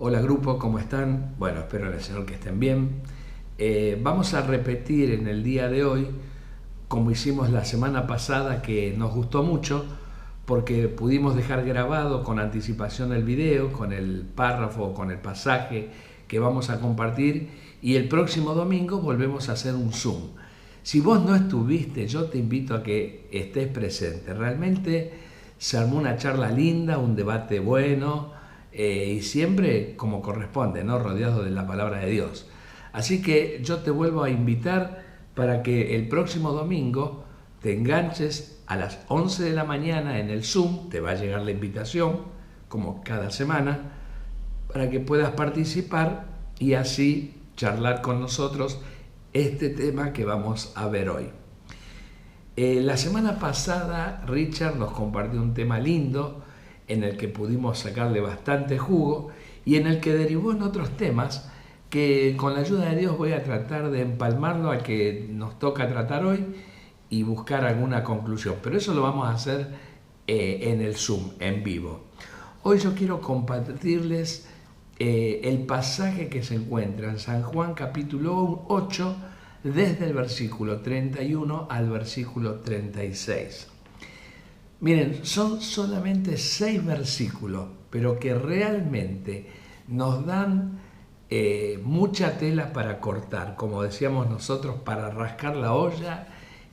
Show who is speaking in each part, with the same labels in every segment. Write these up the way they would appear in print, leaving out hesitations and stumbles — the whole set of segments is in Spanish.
Speaker 1: Hola grupo, ¿cómo están? Bueno, espero en el Señor que estén bien. Vamos a repetir en el día de hoy, como hicimos la semana pasada, que nos gustó mucho, porque pudimos dejar grabado con anticipación el video, con el párrafo, con el pasaje que vamos a compartir, y el próximo domingo volvemos a hacer un Zoom. Si vos no estuviste, yo te invito a que estés presente. Realmente se armó una charla linda, un debate bueno, y siempre como corresponde, ¿no? Rodeado de la palabra de Dios. Así que yo te vuelvo a invitar para que el próximo domingo te enganches a las 11 de la mañana en el Zoom, te va a llegar la invitación, como cada semana, para que puedas participar y así charlar con nosotros este tema que vamos a ver hoy. La semana pasada Richard nos compartió un tema lindo en el que pudimos sacarle bastante jugo y en el que derivó en otros temas que con la ayuda de Dios voy a tratar de empalmarlo al que nos toca tratar hoy y buscar alguna conclusión. Pero eso lo vamos a hacer en el Zoom, en vivo. Hoy yo quiero compartirles el pasaje que se encuentra en San Juan capítulo 8, desde el versículo 31 al versículo 36. Miren, son solamente 6 versículos, pero que realmente nos dan mucha tela para cortar, como decíamos nosotros, para rascar la olla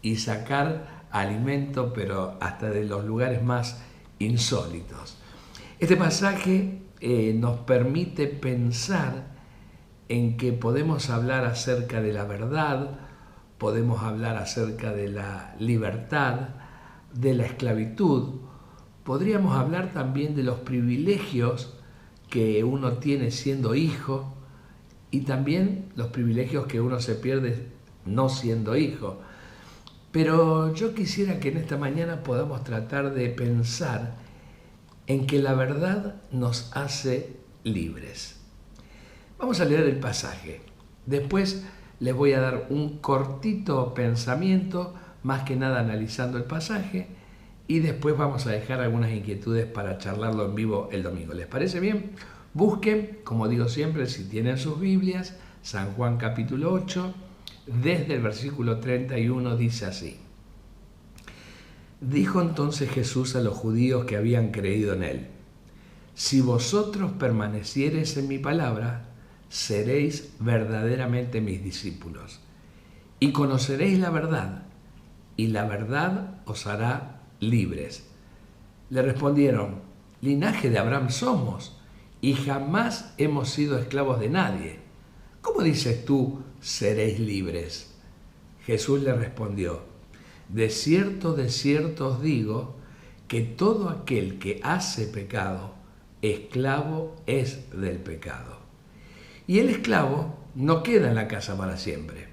Speaker 1: y sacar alimento, pero hasta de los lugares más insólitos. Este pasaje nos permite pensar en que podemos hablar acerca de la verdad, podemos hablar acerca de la libertad, de la esclavitud, podríamos hablar también de los privilegios que uno tiene siendo hijo y también los privilegios que uno se pierde no siendo hijo. Pero yo quisiera que en esta mañana podamos tratar de pensar en que la verdad nos hace libres. Vamos a leer el pasaje. Después les voy a dar un cortito pensamiento, más que nada analizando el pasaje, y después vamos a dejar algunas inquietudes para charlarlo en vivo el domingo. ¿Les parece bien? Busquen, como digo siempre, si tienen sus Biblias, San Juan capítulo 8, desde el versículo 31 dice así. Dijo entonces Jesús a los judíos que habían creído en él: si vosotros permaneciereis en mi palabra, seréis verdaderamente mis discípulos, y conoceréis la verdad, y la verdad os hará libres. Le respondieron: linaje de Abraham somos, y jamás hemos sido esclavos de nadie. ¿Cómo dices tú, seréis libres? Jesús le respondió: de cierto os digo, que todo aquel que hace pecado, esclavo es del pecado. Y el esclavo no queda en la casa para siempre.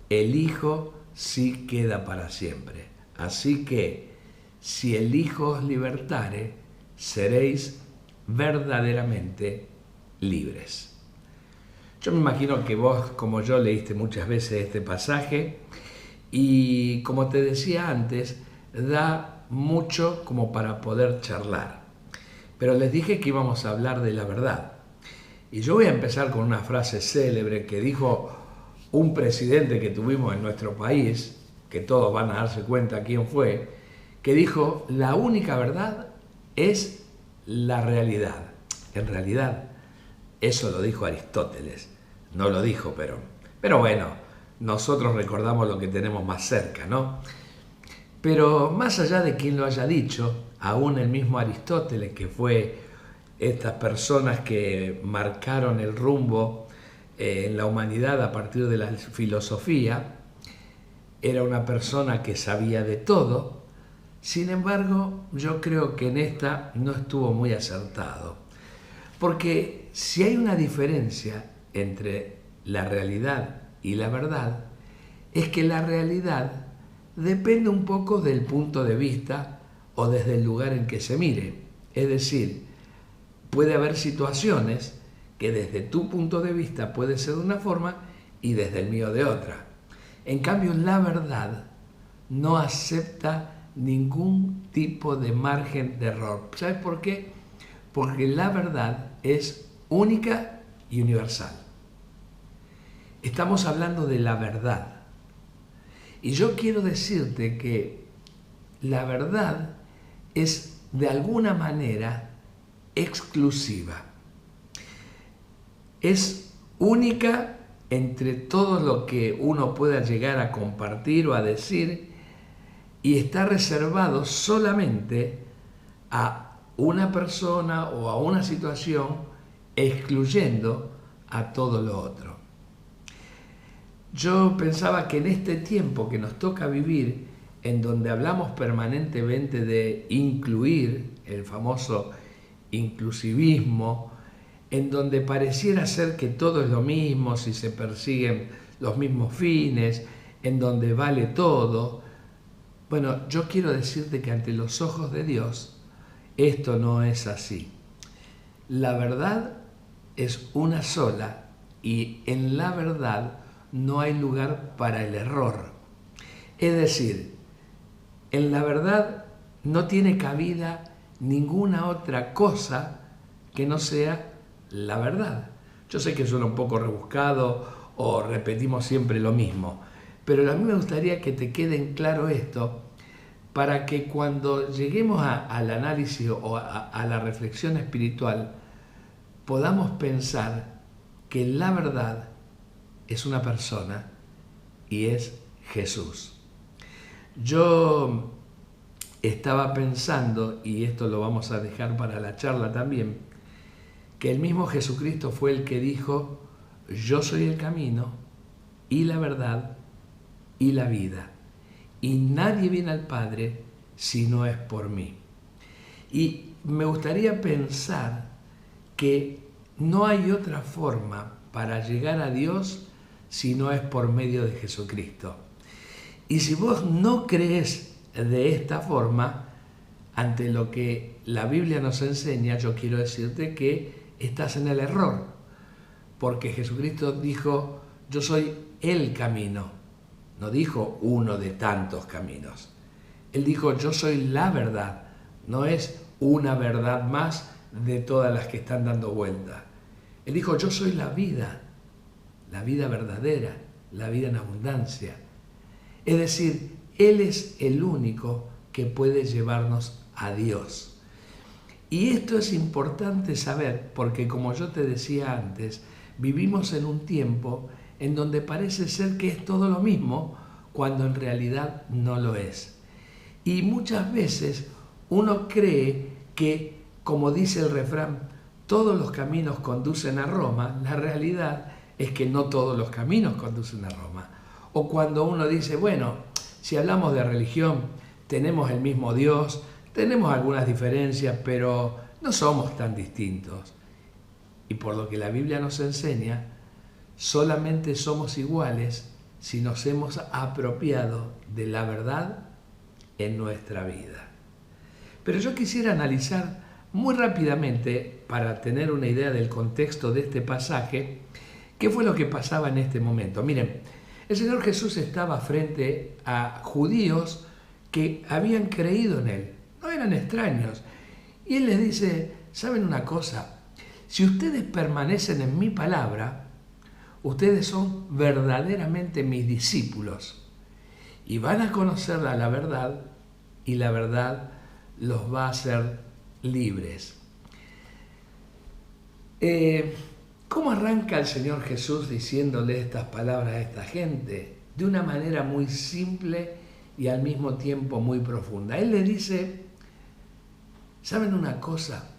Speaker 1: El Hijo sí queda para siempre. Así que, si el Hijo os libertare, seréis verdaderamente libres. Yo me imagino que vos, como yo, leíste muchas veces este pasaje y, como te decía antes, da mucho como para poder charlar. Pero les dije que íbamos a hablar de la verdad. Y yo voy a empezar con una frase célebre que dijo un presidente que tuvimos en nuestro país, que todos van a darse cuenta quién fue, que dijo: la única verdad es la realidad. En realidad, eso lo dijo Aristóteles, no lo dijo, pero bueno, nosotros recordamos lo que tenemos más cerca, ¿no? Pero más allá de quien lo haya dicho, aún el mismo Aristóteles, que fue estas personas que marcaron el rumbo en la humanidad a partir de la filosofía, era una persona que sabía de todo. Sin embargo, yo creo que en esta no estuvo muy acertado. Porque si hay una diferencia entre la realidad y la verdad, es que la realidad depende un poco del punto de vista o desde el lugar en que se mire. Es decir, puede haber situaciones que desde tu punto de vista puede ser de una forma y desde el mío de otra. En cambio, la verdad no acepta ningún tipo de margen de error. ¿Sabes por qué? Porque la verdad es única y universal. Estamos hablando de la verdad. Y yo quiero decirte que la verdad es de alguna manera exclusiva. Es única entre todo lo que uno pueda llegar a compartir o a decir, y está reservado solamente a una persona o a una situación, excluyendo a todo lo otro. Yo pensaba que en este tiempo que nos toca vivir, en donde hablamos permanentemente de incluir, el famoso inclusivismo, en donde pareciera ser que todo es lo mismo si se persiguen los mismos fines, en donde vale todo. Bueno, yo quiero decirte que ante los ojos de Dios esto no es así. La verdad es una sola y en la verdad no hay lugar para el error. Es decir, en la verdad no tiene cabida ninguna otra cosa que no sea la verdad. Yo sé que suena un poco rebuscado o repetimos siempre lo mismo, pero a mí me gustaría que te quede en claro esto para que cuando lleguemos al análisis o a la reflexión espiritual podamos pensar que la verdad es una persona y es Jesús. Yo estaba pensando, y esto lo vamos a dejar para la charla también, que el mismo Jesucristo fue el que dijo: yo soy el camino y la verdad y la vida, y nadie viene al Padre si no es por mí. Y me gustaría pensar que no hay otra forma para llegar a Dios si no es por medio de Jesucristo. Y si vos no crees de esta forma, ante lo que la Biblia nos enseña, yo quiero decirte que estás en el error, porque Jesucristo dijo: yo soy el camino. No dijo uno de tantos caminos. Él dijo: yo soy la verdad. No es una verdad más de todas las que están dando vuelta. Él dijo: yo soy la vida verdadera, la vida en abundancia. Es decir, Él es el único que puede llevarnos a Dios. Y esto es importante saber porque, como yo te decía antes, vivimos en un tiempo en donde parece ser que es todo lo mismo, cuando en realidad no lo es. Y muchas veces uno cree que, como dice el refrán, todos los caminos conducen a Roma. La realidad es que no todos los caminos conducen a Roma. O cuando uno dice: bueno, si hablamos de religión, tenemos el mismo Dios, tenemos algunas diferencias, pero no somos tan distintos. Y por lo que la Biblia nos enseña, solamente somos iguales si nos hemos apropiado de la verdad en nuestra vida. Pero yo quisiera analizar muy rápidamente, para tener una idea del contexto de este pasaje, qué fue lo que pasaba en este momento. Miren, el Señor Jesús estaba frente a judíos que habían creído en Él, no eran extraños. Y Él les dice: ¿saben una cosa? Si ustedes permanecen en mi palabra, ustedes son verdaderamente mis discípulos y van a conocer la verdad, y la verdad los va a hacer libres. ¿Cómo arranca el Señor Jesús diciéndole estas palabras a esta gente? De una manera muy simple y al mismo tiempo muy profunda. Él le dice: ¿saben una cosa?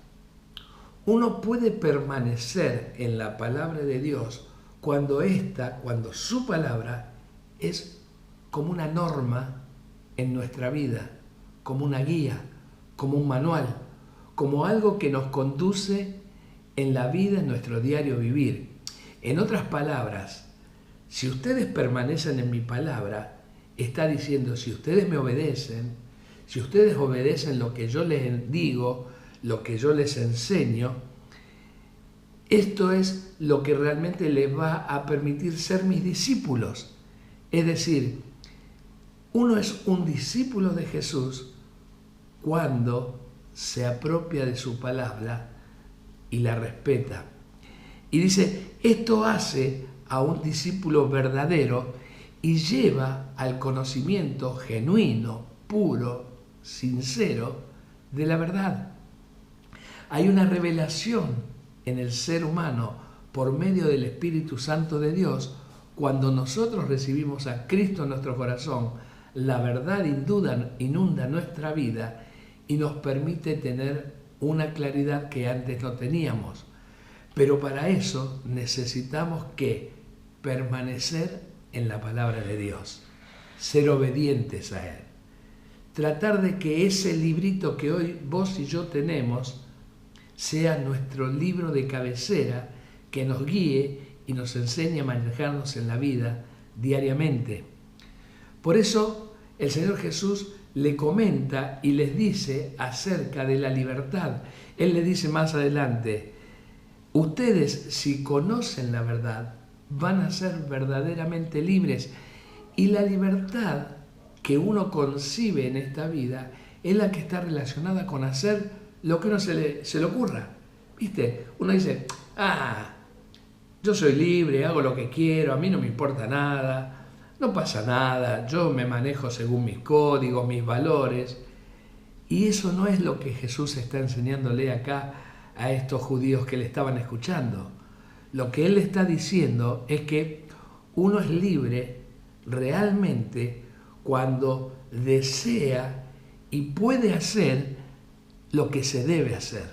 Speaker 1: Uno puede permanecer en la palabra de Dios cuando su palabra es como una norma en nuestra vida, como una guía, como un manual, como algo que nos conduce en la vida, en nuestro diario vivir. En otras palabras, si ustedes permanecen en mi palabra, está diciendo: si ustedes me obedecen, si ustedes obedecen lo que yo les digo, lo que yo les enseño, esto es lo que realmente les va a permitir ser mis discípulos. Es decir, uno es un discípulo de Jesús cuando se apropia de su palabra y la respeta. Y dice, esto hace a un discípulo verdadero y lleva al conocimiento genuino, puro, sincero de la verdad. Hay una revelación en el ser humano por medio del Espíritu Santo de Dios. Cuando nosotros recibimos a Cristo en nuestro corazón, la verdad inunda nuestra vida y nos permite tener una claridad que antes no teníamos. Pero para eso necesitamos que permanecer en la palabra de Dios, ser obedientes a Él. Tratar de que ese librito que hoy vos y yo tenemos sea nuestro libro de cabecera que nos guíe y nos enseñe a manejarnos en la vida diariamente. Por eso el Señor Jesús le comenta y les dice acerca de la libertad. Él le dice más adelante, ustedes si conocen la verdad van a ser verdaderamente libres. Y la libertad que uno concibe en esta vida es la que está relacionada con hacer lo que uno se le ocurra. ¿Viste? Uno dice, yo soy libre, hago lo que quiero, a mí no me importa nada, no pasa nada, yo me manejo según mis códigos, mis valores. Y eso no es lo que Jesús está enseñándole acá a estos judíos que le estaban escuchando. Lo que Él está diciendo es que uno es libre realmente cuando desea y puede hacer lo que se debe hacer.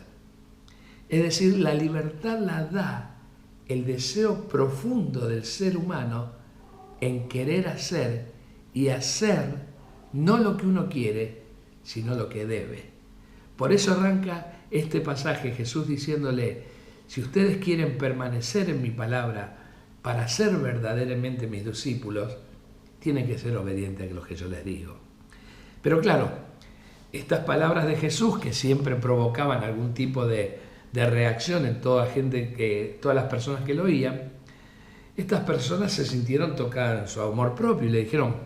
Speaker 1: Es decir, la libertad la da el deseo profundo del ser humano en querer hacer y hacer no lo que uno quiere, sino lo que debe. Por eso arranca este pasaje Jesús diciéndole, si ustedes quieren permanecer en mi palabra para ser verdaderamente mis discípulos, tienen que ser obedientes a lo que yo les digo. Pero claro, estas palabras de Jesús que siempre provocaban algún tipo de reacción en todas las personas que lo oían, estas personas se sintieron tocadas en su amor propio y le dijeron,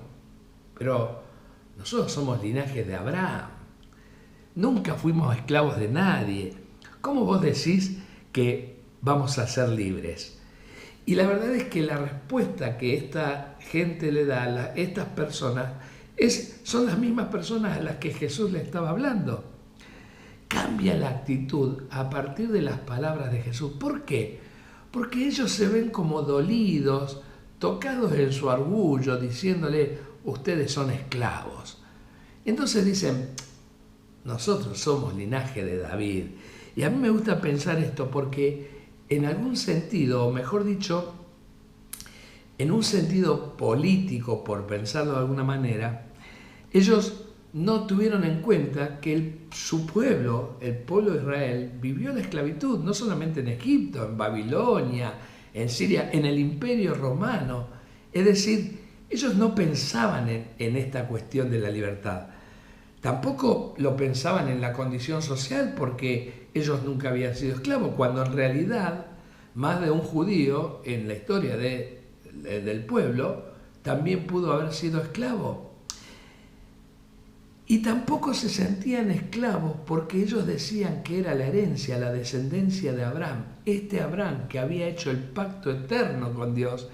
Speaker 1: pero nosotros somos linaje de Abraham, nunca fuimos esclavos de nadie, ¿cómo vos decís que vamos a ser libres? Y la verdad es que la respuesta que esta gente le da a estas personas son las mismas personas a las que Jesús le estaba hablando. Cambia la actitud a partir de las palabras de Jesús. ¿Por qué? Porque ellos se ven como dolidos, tocados en su orgullo, diciéndole, ustedes son esclavos. Entonces dicen, nosotros somos linaje de David. Y a mí me gusta pensar esto porque en algún sentido, o mejor dicho, en un sentido político, por pensarlo de alguna manera, ellos no tuvieron en cuenta que su pueblo, el pueblo de Israel, vivió la esclavitud, no solamente en Egipto, en Babilonia, en Siria, en el Imperio Romano. Es decir, ellos no pensaban en esta cuestión de la libertad. Tampoco lo pensaban en la condición social porque ellos nunca habían sido esclavos, cuando en realidad más de un judío en la historia del pueblo también pudo haber sido esclavo. Y tampoco se sentían esclavos porque ellos decían que era la herencia, la descendencia de Abraham. Este Abraham que había hecho el pacto eterno con Dios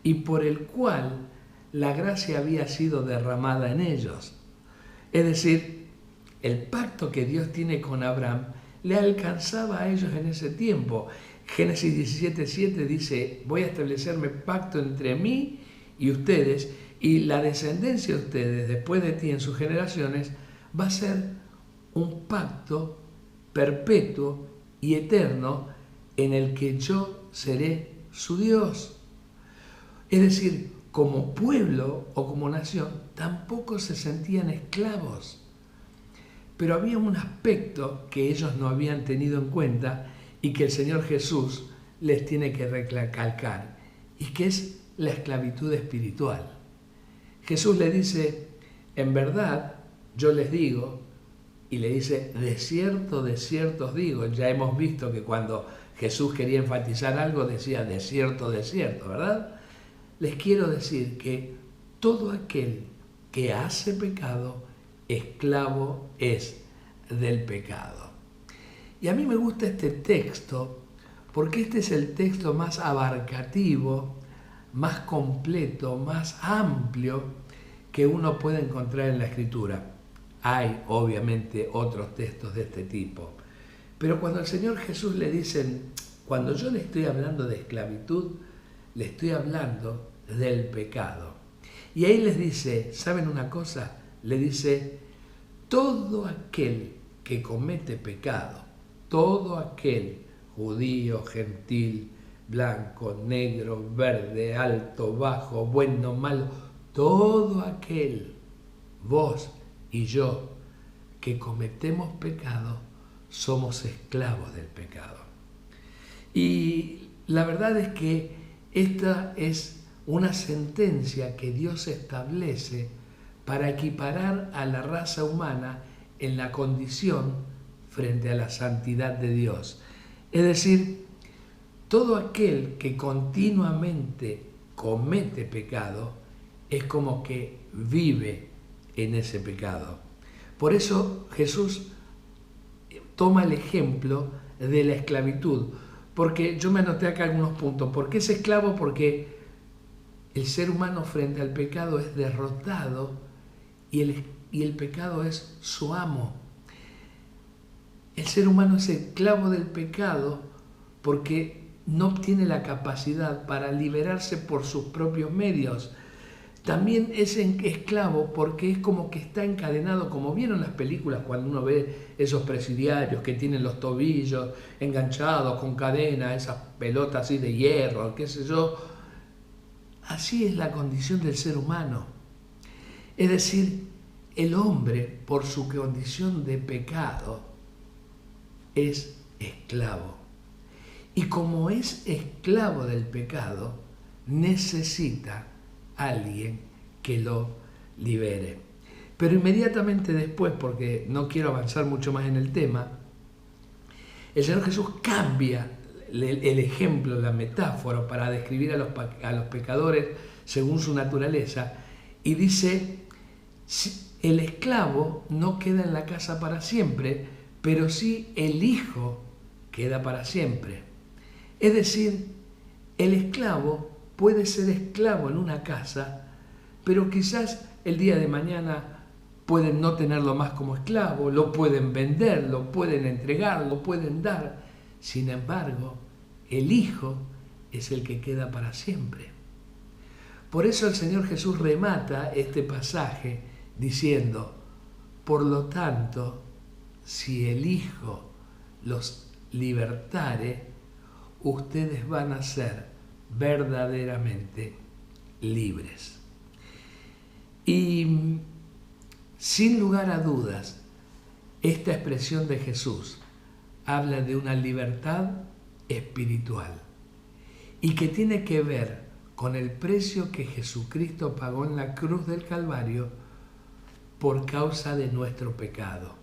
Speaker 1: y por el cual la gracia había sido derramada en ellos. Es decir, el pacto que Dios tiene con Abraham le alcanzaba a ellos en ese tiempo. Génesis 17:7 dice, voy a establecerme pacto entre mí y ustedes, y la descendencia de ustedes, después de ti en sus generaciones, va a ser un pacto perpetuo y eterno en el que yo seré su Dios. Es decir, como pueblo o como nación, tampoco se sentían esclavos. Pero había un aspecto que ellos no habían tenido en cuenta y que el Señor Jesús les tiene que recalcar, y que es la esclavitud espiritual. Jesús le dice, en verdad, yo les digo, y le dice, de cierto os digo. Ya hemos visto que cuando Jesús quería enfatizar algo, decía, de cierto, ¿verdad? Les quiero decir que todo aquel que hace pecado, esclavo es del pecado. Y a mí me gusta este texto porque este es el texto más abarcativo, más completo, más amplio que uno puede encontrar en la Escritura. Hay obviamente otros textos de este tipo, pero cuando el Señor Jesús le dicen, cuando yo le estoy hablando de esclavitud, le estoy hablando del pecado. Y ahí les dice, ¿saben una cosa? Le dice, todo aquel que comete pecado, todo aquel, judío, gentil, blanco, negro, verde, alto, bajo, bueno, malo, todo aquel, vos y yo, que cometemos pecado, somos esclavos del pecado. Y la verdad es que esta es una sentencia que Dios establece para equiparar a la raza humana en la condición frente a la santidad de Dios. Es decir, todo aquel que continuamente comete pecado es como que vive en ese pecado. Por eso Jesús toma el ejemplo de la esclavitud, porque yo me anoté acá algunos puntos. ¿Por qué es esclavo? Porque el ser humano frente al pecado es derrotado y el pecado es su amo. El ser humano es esclavo del pecado porque no tiene la capacidad para liberarse por sus propios medios. También es esclavo porque es como que está encadenado, como vieron las películas cuando uno ve esos presidiarios que tienen los tobillos enganchados con cadena, esas pelotas así de hierro, qué sé yo. Así es la condición del ser humano. Es decir, el hombre, por su condición de pecado, es esclavo. Y como es esclavo del pecado, necesita alguien que lo libere. Pero inmediatamente después, porque no quiero avanzar mucho más en el tema, el Señor Jesús cambia el ejemplo, la metáfora para describir a los pecadores según su naturaleza y dice, el esclavo no queda en la casa para siempre, pero sí el hijo queda para siempre. Es decir, el esclavo puede ser esclavo en una casa, pero quizás el día de mañana pueden no tenerlo más como esclavo, lo pueden vender, lo pueden entregar, lo pueden dar. Sin embargo, el hijo es el que queda para siempre. Por eso el Señor Jesús remata este pasaje diciendo, por lo tanto, si el Hijo los libertare, ustedes van a ser verdaderamente libres. Y sin lugar a dudas, esta expresión de Jesús habla de una libertad espiritual y que tiene que ver con el precio que Jesucristo pagó en la cruz del Calvario por causa de nuestro pecado.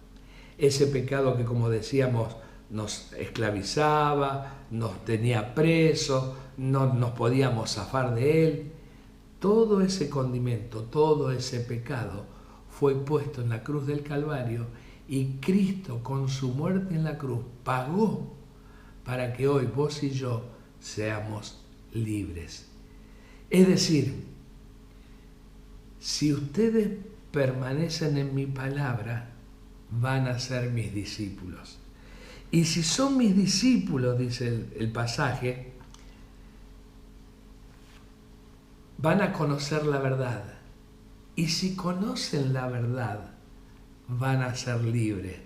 Speaker 1: Ese pecado que, como decíamos, nos esclavizaba, nos tenía presos, no nos podíamos zafar de él. Todo ese condimento, todo ese pecado fue puesto en la cruz del Calvario y Cristo con su muerte en la cruz pagó para que hoy vos y yo seamos libres. Es decir, si ustedes permanecen en mi palabra, van a ser mis discípulos. Y si son mis discípulos, dice el pasaje, van a conocer la verdad. Y si conocen la verdad, van a ser libres.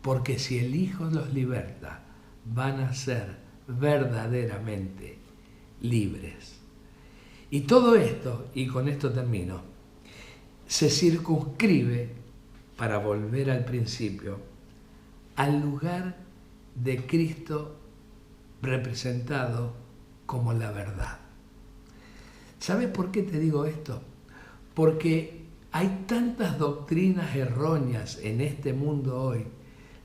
Speaker 1: Porque si el Hijo los liberta, van a ser verdaderamente libres. Y todo esto, y con esto termino, se circunscribe, para volver al principio, al lugar de Cristo representado como la verdad. ¿Sabes por qué te digo esto? Porque hay tantas doctrinas erróneas en este mundo hoy,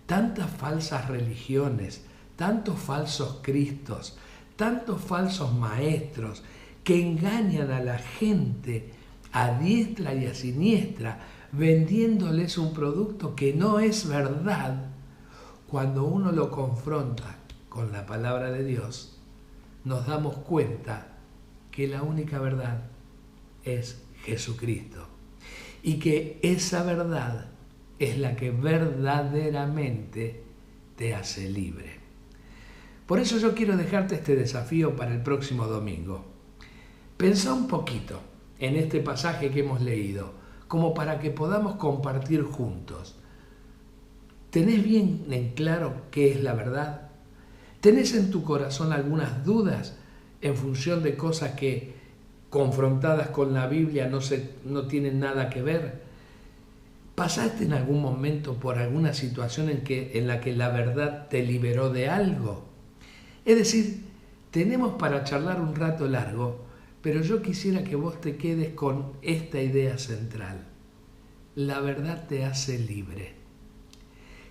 Speaker 1: tantas falsas religiones, tantos falsos cristos, tantos falsos maestros que engañan a la gente a diestra y a siniestra, vendiéndoles un producto que no es verdad. Cuando uno lo confronta con la palabra de Dios, nos damos cuenta que la única verdad es Jesucristo y que esa verdad es la que verdaderamente te hace libre. Por eso yo quiero dejarte este desafío para el próximo domingo. Pensá un poquito en este pasaje que hemos leído, como para que podamos compartir juntos. ¿Tenés bien en claro qué es la verdad? ¿Tenés en tu corazón algunas dudas en función de cosas que, confrontadas con la Biblia, no tienen nada que ver? ¿Pasaste en algún momento por alguna situación en la que la verdad te liberó de algo? Es decir, tenemos para charlar un rato largo, pero yo quisiera que vos te quedes con esta idea central. La verdad te hace libre.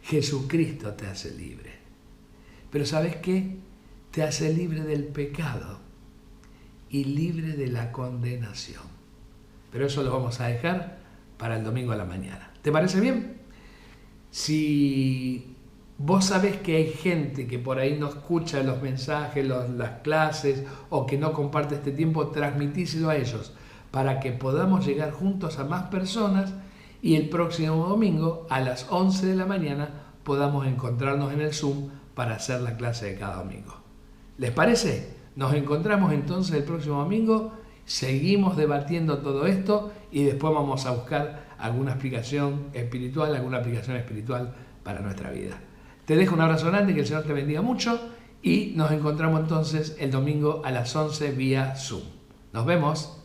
Speaker 1: Jesucristo te hace libre. Pero ¿sabes qué? Te hace libre del pecado y libre de la condenación. Pero eso lo vamos a dejar para el domingo a la mañana. ¿Te parece bien? Si vos sabés que hay gente que por ahí no escucha los mensajes, las clases, o que no comparte este tiempo, transmitíselo a ellos para que podamos llegar juntos a más personas y el próximo domingo a las 11 de la mañana podamos encontrarnos en el Zoom para hacer la clase de cada domingo. ¿Les parece? Nos encontramos entonces el próximo domingo, seguimos debatiendo todo esto y después vamos a buscar alguna aplicación espiritual para nuestra vida. Te dejo un abrazo grande, que el Señor te bendiga mucho y nos encontramos entonces el domingo a las 11 vía Zoom. Nos vemos.